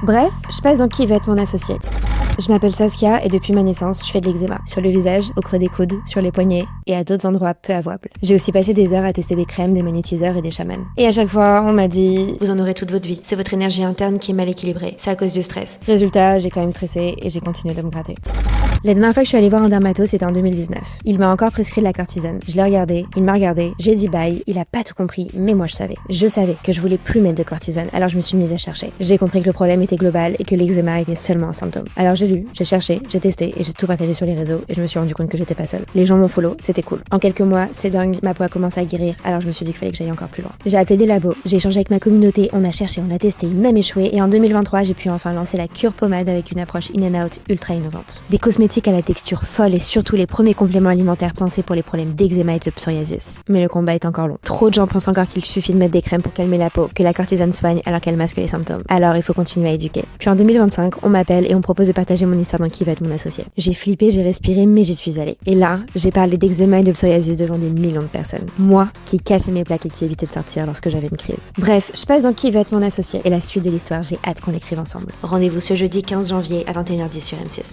Bref, je passe dans qui va être mon associé. Je m'appelle Saskia et depuis ma naissance, je fais de l'eczéma. Sur le visage, au creux des coudes, sur les poignets et à d'autres endroits peu avouables. J'ai aussi passé des heures à tester des crèmes, des magnétiseurs et des chamans. Et à chaque fois, on m'a dit « Vous en aurez toute votre vie, c'est votre énergie interne qui est mal équilibrée, c'est à cause du stress. » Résultat, j'ai quand même stressé et j'ai continué de me gratter. La dernière fois que je suis allée voir un dermato, c'était en 2019. Il m'a encore prescrit de la cortisone. Je l'ai regardé, il m'a regardé, j'ai dit bye, il a pas tout compris, mais moi je savais. Je savais que je voulais plus mettre de cortisone, alors je me suis mise à chercher. J'ai compris que le problème était global et que l'eczéma était seulement un symptôme. Alors j'ai lu, j'ai cherché, j'ai testé et j'ai tout partagé sur les réseaux et je me suis rendu compte que j'étais pas seule. Les gens m'ont follow, c'était cool. En quelques mois, c'est dingue, ma peau a commencé à guérir, alors je me suis dit qu'il fallait que j'aille encore plus loin. J'ai appelé des labos, j'ai échangé avec ma communauté, on a cherché, on a testé, même échoué et en 2023, j'ai pu enfin lancer la cure pommade avec une approche in and out ultra innovante. Des cosmétiques à la texture folle et surtout les premiers compléments alimentaires pensés pour les problèmes d'eczéma et de psoriasis. Mais le combat est encore long. Trop de gens pensent encore qu'il suffit de mettre des crèmes pour calmer la peau, que la cortisone soigne alors qu'elle masque les symptômes. Alors il faut continuer à éduquer. Puis en 2025, on m'appelle et on me propose de partager mon histoire dans qui va être mon associé. J'ai flippé, j'ai respiré, mais j'y suis allée. Et là, j'ai parlé d'eczéma et de psoriasis devant des millions de personnes. Moi, qui cachais mes plaques et qui évitais de sortir lorsque j'avais une crise. Bref, je passe dans qui va être mon associé. Et la suite de l'histoire, j'ai hâte qu'on l'écrive ensemble. Rendez-vous ce jeudi 15 janvier à 21h10 sur M6.